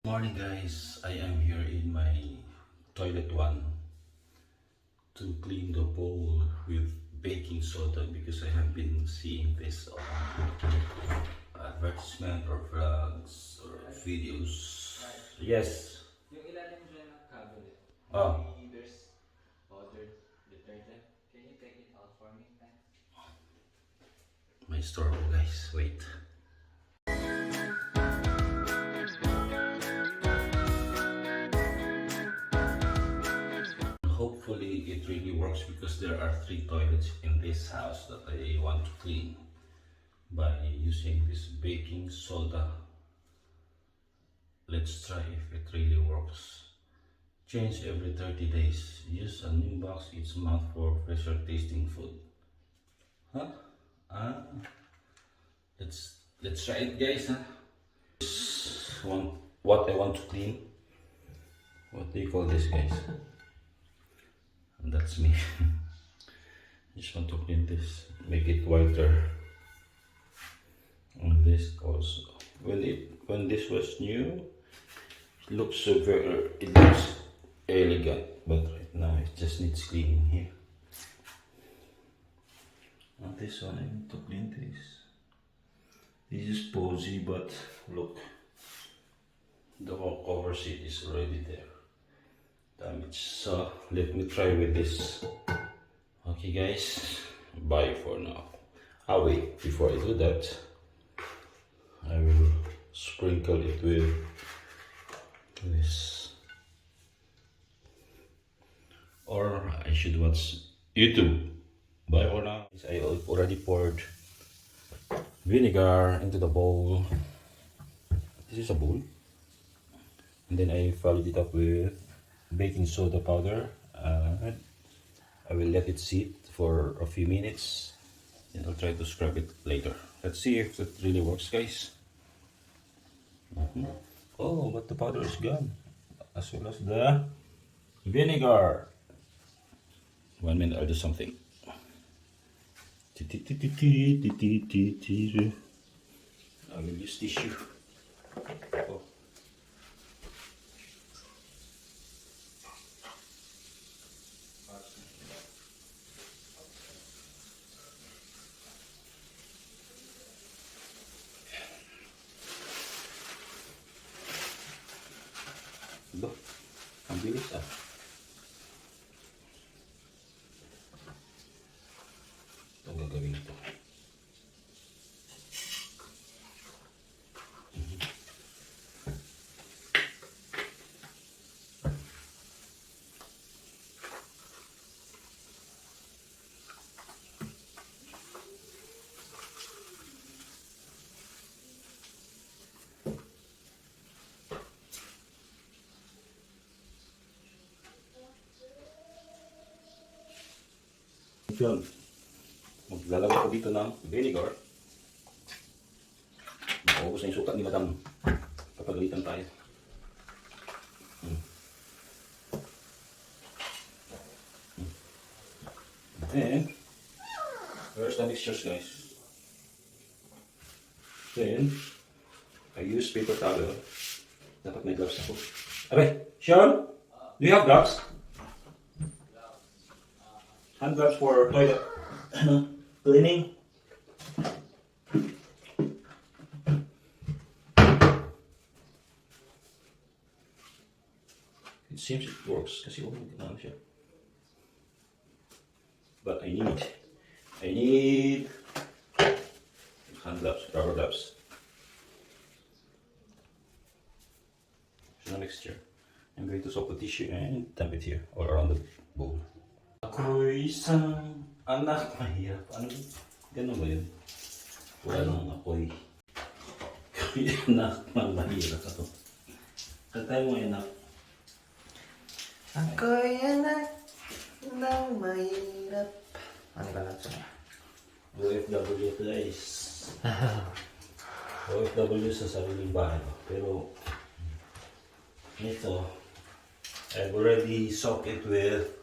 Morning guys, I am here in my toilet one to clean the bowl with baking soda because I have been seeing this on advertisement or vlogs or videos. Yes. Yung ilalim dyan ng cabinet, Oh, there's powdered detergent. Can you take it out for me? Thanks. my store guys, wait. Hopefully it really works because there are 3 toilets in this house that I want to clean by using this baking soda. Let's try if it really works. Change every 30 days. Use a new box each month for fresher tasting food. Huh? Ah, let's try it guys. Huh? This one, what I want to clean. What do you call this guys? And that's me. Just want to clean this, make it whiter. And this also, when this was new, it looks it looks elegant, but right now it just needs cleaning here. And this one I need to clean this. This is posy, but look, the cover sheet is already there. Damage. So let me try with this. Okay guys, bye for now. Ah wait, before I do that, I will sprinkle it with this. Or I should watch YouTube. Bye for now. I already poured vinegar into the bowl. This is a bowl. And then I followed it up with baking soda powder. I will let it sit for a few minutes. Then I'll try to scrub it later. Let's see if it really works, guys. Oh, but the powder is gone, as well as the vinegar. 1 minute, I'll do something. I will use tissue. Oh. Ito, ang bilis ah. Ito gagawin ito. Yun. Maglalagay ko dito ng vinegar. Maubos na yung sukat ni Madam. Papagalitan tayo. Then, here's the mixtures guys. Then, I use paper towel. Dapat may gloves ako. Abe, Sean? Do you have gloves? Hand gloves for toilet cleaning. It seems it works kasi na siya. But I need hand gloves, rubber gloves. There's no mixture. I'm going to soak the tissue and dump it here all around the bowl. Ako'y isang anak mahirap. Ano? Ganun ba yun? Wala nang ako'y. Ako'y anak ng mahirap. Ako. Kantay mo anak. Ako'y anak ng mahirap. Ano ka lang siya? OFW guys. OFW sa sariling bahay. Pero ito, I've already soaked it with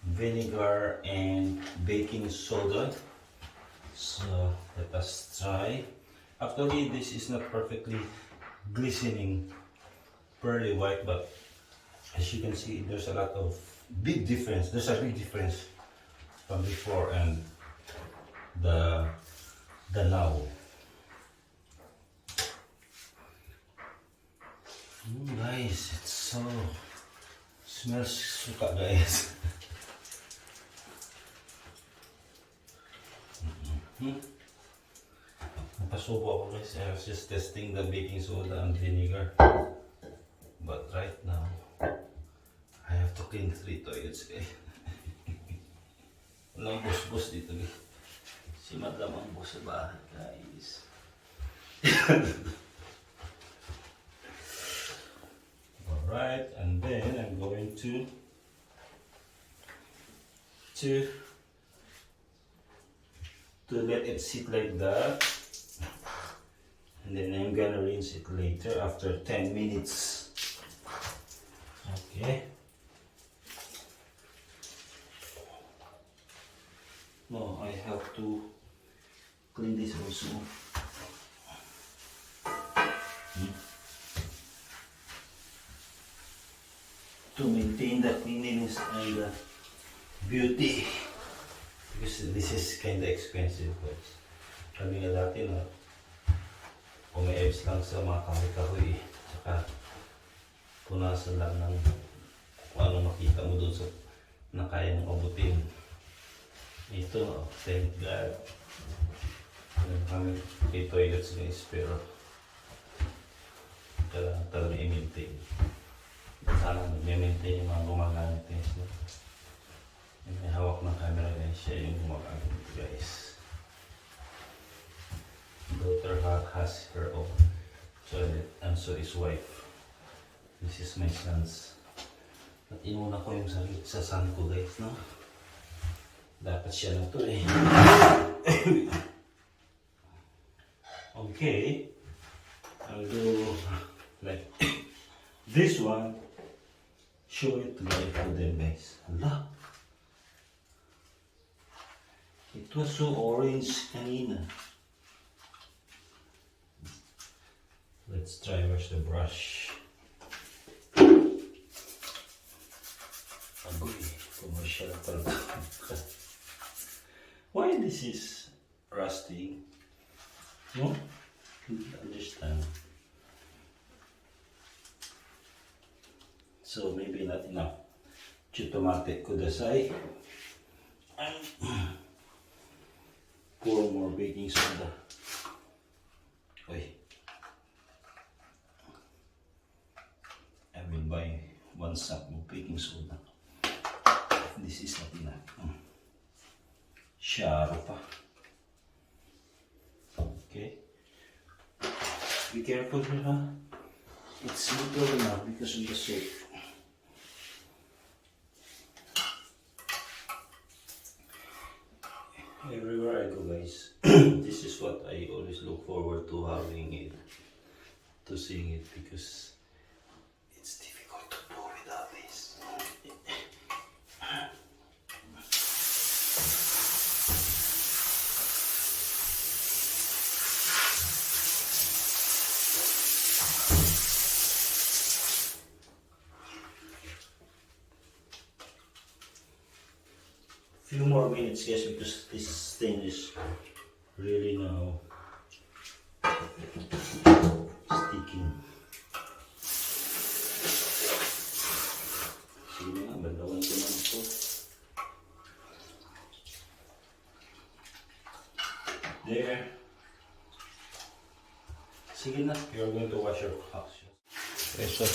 vinegar and baking soda. So let us try. Actually, this is not perfectly glistening pearly white, but as you can see, there's a lot of big difference. There's a big difference from before and the now. Guys, it's so smells suka, guys. Napasubo ako, guys. I was just testing the baking soda and vinegar. But right now, I have to clean 3 toilets, guys. Walang bus-bus dito, guys. Si Madam ang bus sa bahay, guys. Alright, and then I'm going to let it sit like that. And then I'm gonna rinse it later after 10 minutes. Okay. No, I have to clean this also. To maintain the cleanliness and the beauty. Because this is kinda expensive, but kami nga dati na umi-ebs lang sa mga kahoy-kahoy, saka punasan lang ng kung ano makita mo doon sa na kaya mong abutin. Ito, thank God. Meron kami kay toilets guys, pero kailangan talaga i-maintain. Sana mag-maintain yung mga gumagamit guys. No? Yung may hawak ng camera guys, siya yung gumagamit guys. Daughter has her own toilet and so is wife. This is my son's. At inuna ko yung sa son ko guys, no? Dapat siya na to eh. Okay. I'll do like this one. Show it to them guys. Allah. It was so orange kanina. Let's try wash the brush. Agoy, commercial pala. Why this is rusty? No? Can't understand. So maybe not enough. Chutomate kudasai. And pour more baking soda. Oy. I will buy 1 sack of baking soda. This is not enough. Sharo pa. Okay. Be careful here, huh? It's little enough because of the soap. Everywhere I go guys, this is what I always look forward to having it, to seeing it, because it's difficult to do without this. Few more minutes guys, because this thing is really now sticking. Sige nga, bandawan ko na ito. There. Sige na, you're going to wash your house. Okay, so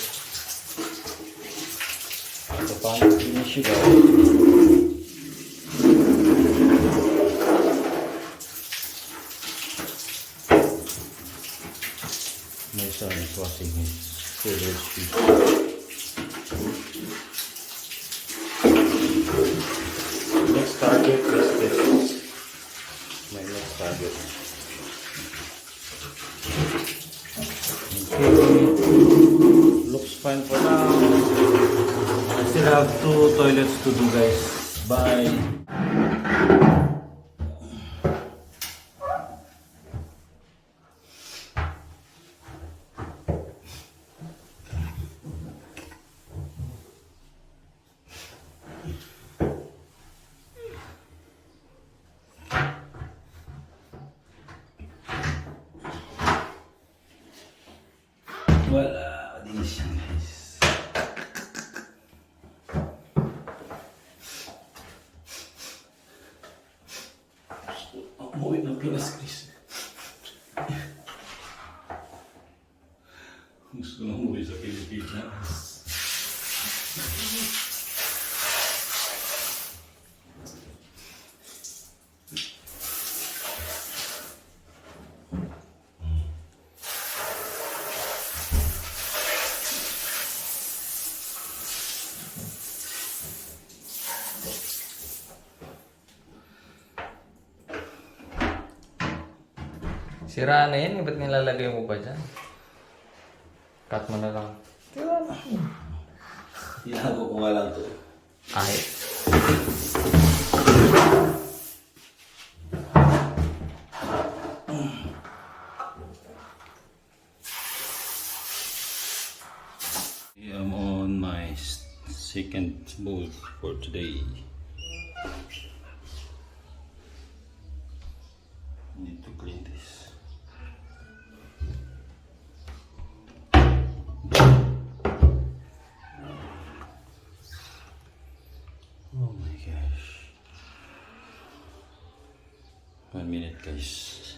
ito pa ang finish guys. My son is washing his favorite shoes. Next target is this. My next target. Okay. Looks fine for now. I still have 2 toilets to do guys. Bye. Wala, dinis yan guys. Umuwi ng Pinas, Chris. Gusto na umuwi sa Pilipinas. Sira na yan, ba't nilalagay mo pa dyan? Cut mo na lang. Tinago ko nga lang to. Ay. I'm on my second bowl for today. Need to clean this. Oh my gosh. 1 minute, guys.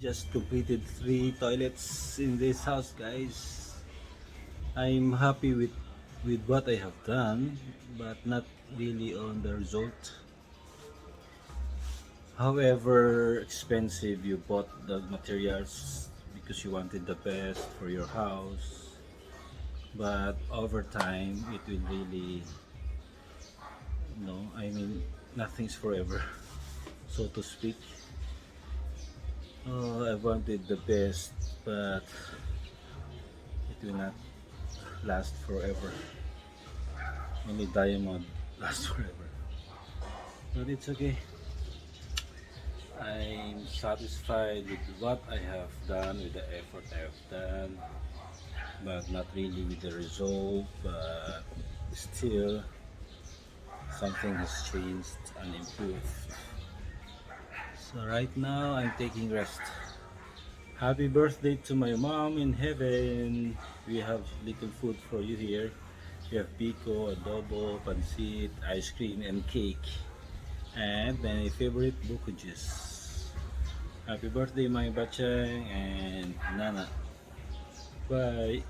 Just completed 3 toilets in this house, guys. I'm happy with what I have done, but not really on the result. However expensive you bought the materials because you wanted the best for your house, but over time it will really, I mean, nothing's forever, so to speak. I wanted the best, but it will not last forever. Only diamond lasts forever, but it's okay. I'm satisfied with what I have done, with the effort I have done, but not really with the result. But still, something has changed and improved. So right now, I'm taking rest. Happy birthday to my mom in heaven. We have little food for you here. We have pico, adobo, pancit, ice cream, and cake. And my favorite buko juice. Happy birthday, my bachang and Nana. Bye.